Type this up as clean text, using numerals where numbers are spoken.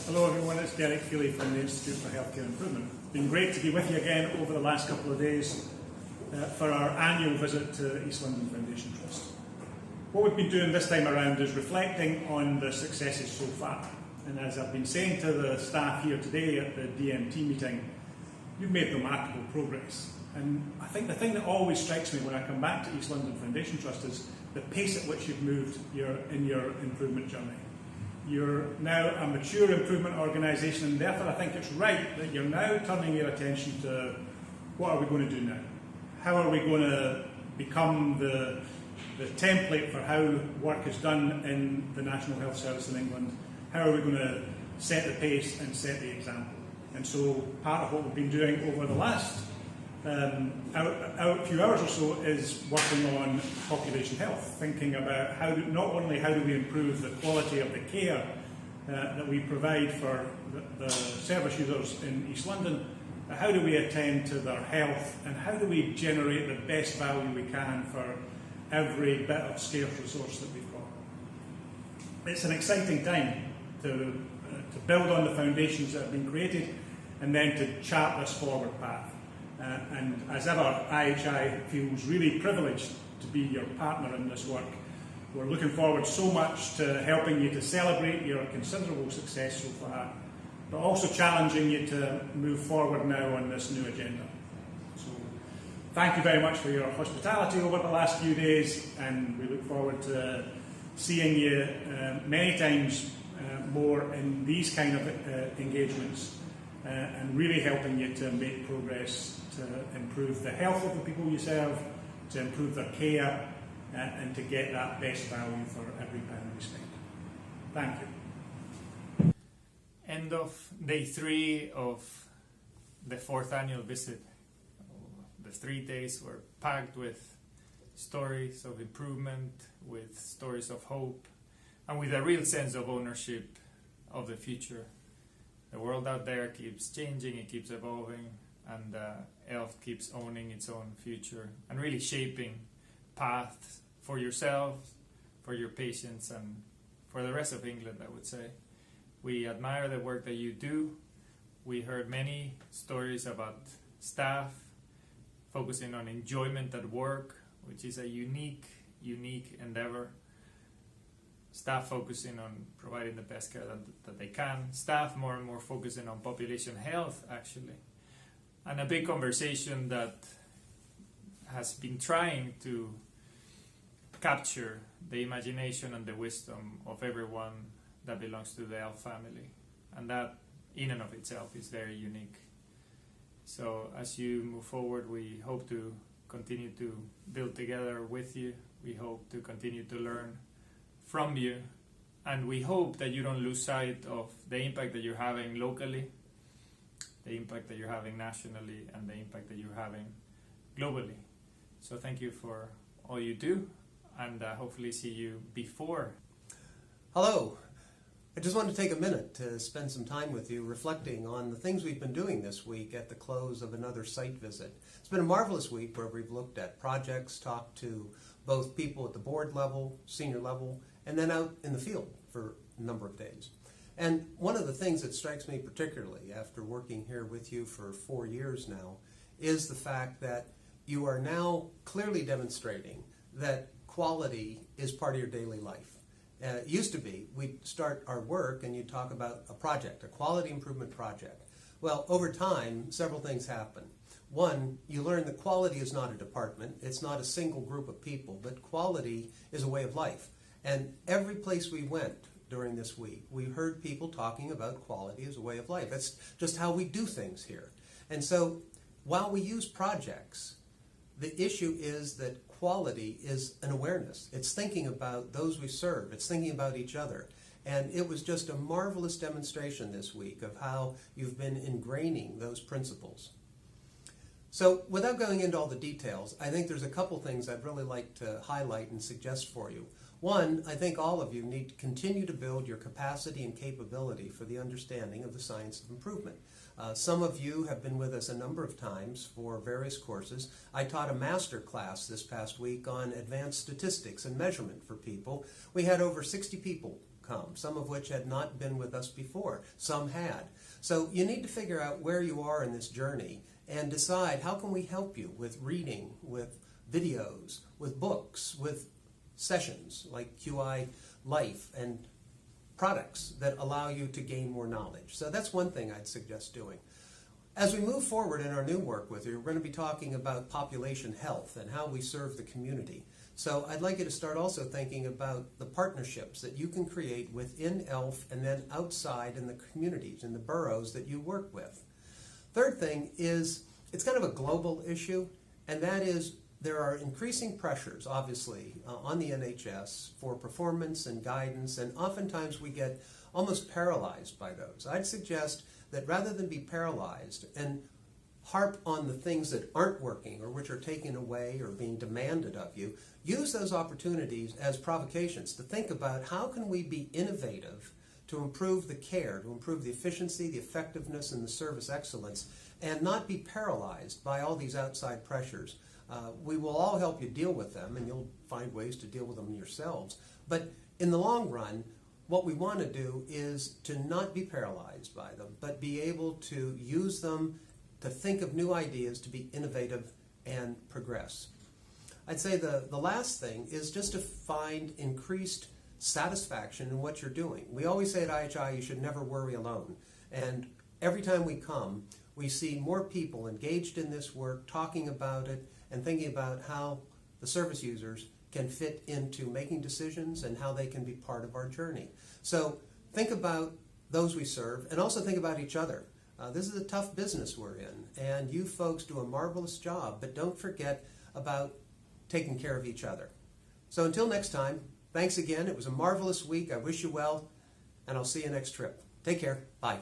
Hello everyone, it's Feeley from the Institute for Healthcare Improvement. It's been great to be with you again over the last couple of days for our annual visit to East London Foundation Trust. What we've been doing this time around is reflecting on the successes so far. And as I've been saying to the staff here today at the DMT meeting, you've made remarkable progress. And I think the thing that always strikes me when I come back to East London Foundation Trust is the pace at which you've moved in your improvement journey. You're now a mature improvement organisation, and therefore I think it's right that you're now turning your attention to what are we going to do now? How are we going to become the template for how work is done in the National Health Service in England? How are we going to set the pace and set the example? And so part of what we've been doing over the last few hours or so is working on population health, thinking about not only how do we improve the quality of the care that we provide for the service users in East London, but how do we attend to their health and how do we generate the best value we can for every bit of scarce resource that we've got. It's an exciting time to build on the foundations that have been created and then to chart this forward path. And as ever, IHI feels really privileged to be your partner in this work. We're looking forward so much to helping you to celebrate your considerable success so far, but also challenging you to move forward now on this new agenda. So thank you very much for your hospitality over the last few days, and we look forward to seeing you many times more in these kind of engagements and really helping you to make progress to improve the health of the people you serve, to improve their care, and to get that best value for every pound we spend. Thank you. End of day 3 of the 4th annual visit. The 3 days were packed with stories of improvement, with stories of hope, and with a real sense of ownership of the future. The world out there keeps changing, it keeps evolving, and ELFT keeps owning its own future and really shaping paths for yourselves, for your patients, and for the rest of England, I would say. We admire the work that you do. We heard many stories about staff focusing on enjoyment at work, which is a unique endeavor. Staff focusing on providing the best care that they can. Staff more and more focusing on population health, actually. And a big conversation that has been trying to capture the imagination and the wisdom of everyone that belongs to the ELFT family. And that, in and of itself, is very unique. So as you move forward, we hope to continue to build together with you. We hope to continue to learn from you, and we hope that you don't lose sight of the impact that you're having locally, the impact that you're having nationally, and the impact that you're having globally. So thank you for all you do, and hopefully see you before. Hello. I just wanted to take a minute to spend some time with you reflecting on the things we've been doing this week at the close of another site visit. It's been a marvelous week where we've looked at projects, talked to both people at the board level, senior level, and then out in the field for a number of days. And one of the things that strikes me particularly after working here with you for 4 years now is the fact that you are now clearly demonstrating that quality is part of your daily life. It used to be we'd start our work and you'd talk about a project, a quality improvement project. Well, over time, several things happen. One, you learn that quality is not a department, it's not a single group of people, but quality is a way of life. And every place we went during this week, we heard people talking about quality as a way of life. That's just how we do things here. And so while we use projects, the issue is that quality is an awareness. It's thinking about those we serve. It's thinking about each other. And it was just a marvelous demonstration this week of how you've been ingraining those principles. So without going into all the details, I think there's a couple things I'd really like to highlight and suggest for you. One, I think all of you need to continue to build your capacity and capability for the understanding of the science of improvement. Some of you have been with us a number of times for various courses. I taught a master class this past week on advanced statistics and measurement for people. We had over 60 people come, some of which had not been with us before. Some had. So you need to figure out where you are in this journey and decide how can we help you with reading, with videos, with books, with sessions like QI Life and products that allow you to gain more knowledge. So that's one thing I'd suggest doing. As we move forward in our new work with you, we're going to be talking about population health and how we serve the community. So I'd like you to start also thinking about the partnerships that you can create within ELF and then outside in the communities, in the boroughs that you work with. Third thing is, it's kind of a global issue, and that is there are increasing pressures, obviously, on the NHS for performance and guidance, and oftentimes we get almost paralyzed by those. I'd suggest that rather than be paralyzed and harp on the things that aren't working or which are taken away or being demanded of you, use those opportunities as provocations to think about how can we be innovative to improve the care, to improve the efficiency, the effectiveness, and the service excellence, and not be paralyzed by all these outside pressures. We will all help you deal with them, and you'll find ways to deal with them yourselves. But in the long run, what we want to do is to not be paralyzed by them, but be able to use them to think of new ideas, to be innovative and progress. I'd say the last thing is just to find increased satisfaction in what you're doing. We always say at IHI you should never worry alone. And every time we come, we see more people engaged in this work, talking about it, and thinking about how the service users can fit into making decisions and how they can be part of our journey. So think about those we serve, and also think about each other. This is a tough business we're in, and you folks do a marvelous job, but don't forget about taking care of each other. So until next time, thanks again. It was a marvelous week. I wish you well, and I'll see you next trip. Take care. Bye.